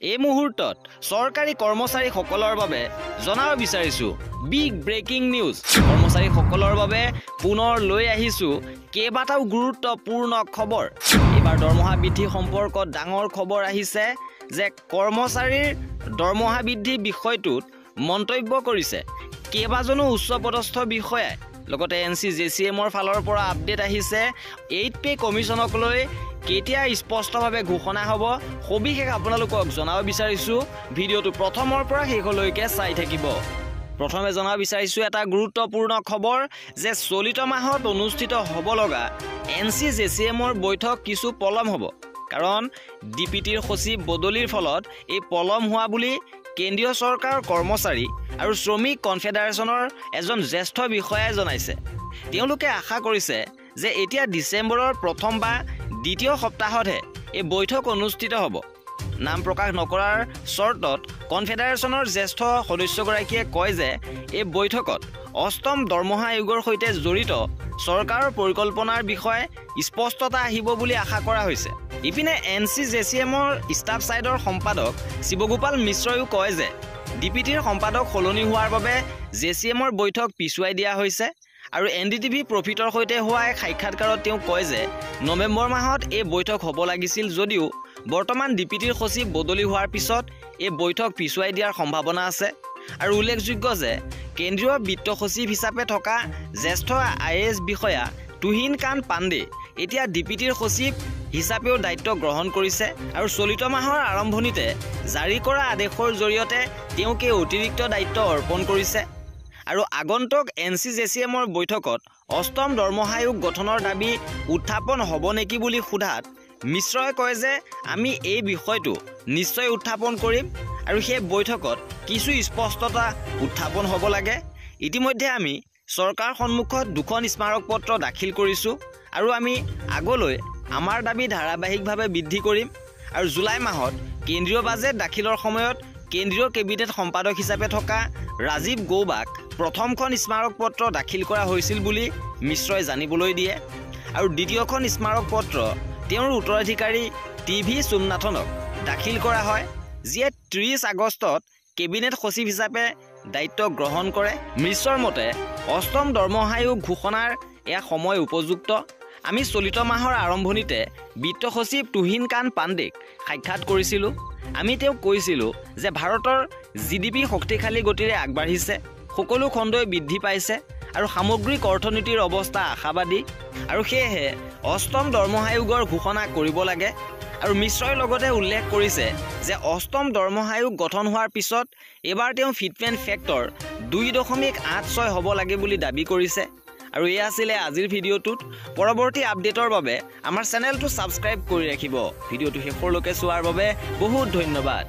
এই মুহূৰ্তত চৰকাৰী কৰ্মচাৰীসকলৰ বাবে জনাব বিচাৰিছো বিগ ব্ৰেকিং নিউজ। কৰ্মচাৰীসকলৰ বাবে পুনৰ লৈ আহিছো কেইবাটাও গুৰুত্বপূৰ্ণ খবৰ। এবাৰ দৰমহা বৃদ্ধি সম্পৰ্কত ডাঙৰ খবৰ আহিছে যে কৰ্মচাৰীৰ দৰমহা বৃদ্ধি বিষয়টোত মন্তব্য কৰিছে কেইবাজনো উচ্চপদস্থ বিষয়াই। লগতে NCJCMৰ ফালৰ পৰা আপডেট আহিছে 8 পে কমিছনক লৈ কেতিয়া স্পষ্টভাৱে ঘোষণা হ'ব সবিশেষ আপোনালোকক জনাব বিচাৰিছো। ভিডিঅ'টো প্ৰথমৰ পৰা শেষলৈকে চাই থাকিব। প্ৰথমে জনাব বিচাৰিছো এটা গুৰুত্বপূৰ্ণ খবৰ যে চলিত মাহত অনুষ্ঠিত হ'ব লগা NCJCMৰ বৈঠক কিছু পলম হ'ব, কাৰণ ডিপিটিৰ সচিব বদলিৰ ফলত এই পলম হোৱা বুলি কেন্দ্ৰীয় চৰকাৰৰ কৰ্মচাৰী আৰু শ্ৰমিক কনফেডাৰেশ্যনৰ এজন জ্যেষ্ঠ বিষয়াই জনাইছে। তেওঁলোকে আশা কৰিছে যে এতিয়া ডিচেম্বৰৰ প্ৰথম বা দ্বিতীয় সপ্তাহতহে এই বৈঠক অনুষ্ঠিত হ'ব। নাম প্ৰকাশ নকৰাৰ চৰ্তত কনফেডাৰেশ্যনৰ জ্যেষ্ঠ সদস্যগৰাকীয়ে কয় যে এই বৈঠকত অষ্টম দৰমহা আয়োগৰ সৈতে জড়িত চৰকাৰৰ পৰিকল্পনাৰ বিষয়ে স্পষ্টতা আহিব বুলি আশা কৰা হৈছে। ইপিনে NCJCMৰ ষ্টাফ ছাইডৰ সম্পাদক শিৱগোপাল মিশ্ৰয়ো কয় যে ডিপিটিৰ সম্পাদক সলনি হোৱাৰ বাবে JCMৰ বৈঠক পিছুৱাই দিয়া হৈছে। আৰু NDTV প্ৰফিটৰ সৈতে হোৱা এক সাক্ষাৎকাৰত তেওঁ কয় যে নৱেম্বৰ মাহত এই বৈঠক হ'ব লাগিছিল, যদিও বৰ্তমান ডিপিটিৰ সচিব বদলি হোৱাৰ পিছত এই বৈঠক পিছুৱাই দিয়াৰ সম্ভাৱনা আছে। আৰু উল্লেখযোগ্য যে কেন্দ্ৰীয় বিত্ত সচিব হিচাপে থকা জ্যেষ্ঠ IAS বিষয়া তুহিন কান্ত পাণ্ডে এতিয়া ডিপিটিৰ সচিব হিচাপেও দায়িত্ব গ্ৰহণ কৰিছে। আৰু চলিত মাহৰ আৰম্ভণিতে জাৰি কৰা আদেশৰ জৰিয়তে তেওঁক এই অতিৰিক্ত দায়িত্ব অৰ্পণ কৰিছে। আৰু আগন্তুক NCJCMৰ বৈঠকত অষ্টম দৰমহা আয়োগ গঠনৰ দাবী উত্থাপন হ'ব নেকি বুলি সোধাত মিশ্ৰই কয় যে আমি এই বিষয়টো নিশ্চয় উত্থাপন কৰিম আৰু সেই বৈঠকত কিছু স্পষ্টতা উত্থাপন হ'ব লাগে। ইতিমধ্যে আমি চৰকাৰৰ সন্মুখত 2খন স্মাৰক পত্ৰ দাখিল কৰিছোঁ আৰু আমি আগলৈ আমাৰ দাবী ধাৰাবাহিকভাৱে বৃদ্ধি কৰিম। আৰু জুলাই মাহত কেন্দ্ৰীয় বাজেট দাখিলৰ সময়ত কেন্দ্ৰীয় কেবিনেট সম্পাদক হিচাপে থকা ৰাজীৱ গৌবাক প্ৰথমখন স্মাৰক পত্ৰ দাখিল কৰা হৈছিল বুলি মিশ্ৰই জানিবলৈ দিয়ে। আৰু দ্বিতীয়খন স্মাৰক পত্ৰ তেওঁৰ উত্তৰাধিকাৰী TV সোমনাথনক দাখিল কৰা হয়, যিয়ে 30 আগষ্টত কেবিনেট সচিব হিচাপে দায়িত্ব গ্ৰহণ কৰে। মিশ্ৰৰ মতে অষ্টম দৰমহা আয়োগ ঘোষণাৰ এয়া সময় উপযুক্ত। আমি চলিত মাহৰ আৰম্ভণিতে বিত্ত সচিব তুহিন কান্ত পাণ্ডেক সাক্ষাৎ কৰিছিলোঁ। আমি তেওঁক কৈছিলোঁ যে ভাৰতৰ GDP শক্তিশালী গতিৰে আগবাঢ়িছে, সকলো খণ্ডই বৃদ্ধি পাইছে আৰু সামগ্ৰিক অৰ্থনীতিৰ অৱস্থা আশাবাদী, আৰু সেয়েহে অষ্টম দৰমহা আয়োগৰ ঘোষণা কৰিব লাগে। আৰু মিশ্ৰই লগতে উল্লেখ কৰিছে যে অষ্টম দৰমহা আয়োগ গঠন হোৱাৰ পিছত এবাৰ তেওঁ ফিটমেণ্ট ফেক্টৰ 2.86 হ'ব লাগে বুলি দাবী কৰিছে। আৰু এয়া আছিলে আজিৰ ভিডিঅ'টোত। পৰৱৰ্তী আপডেটৰ বাবে আমাৰ চেনেলটো ছাবস্ক্ৰাইব কৰি ৰাখিব। ভিডিঅ'টো শেষলৈকে চোৱাৰ বাবে বহুত ধন্যবাদ।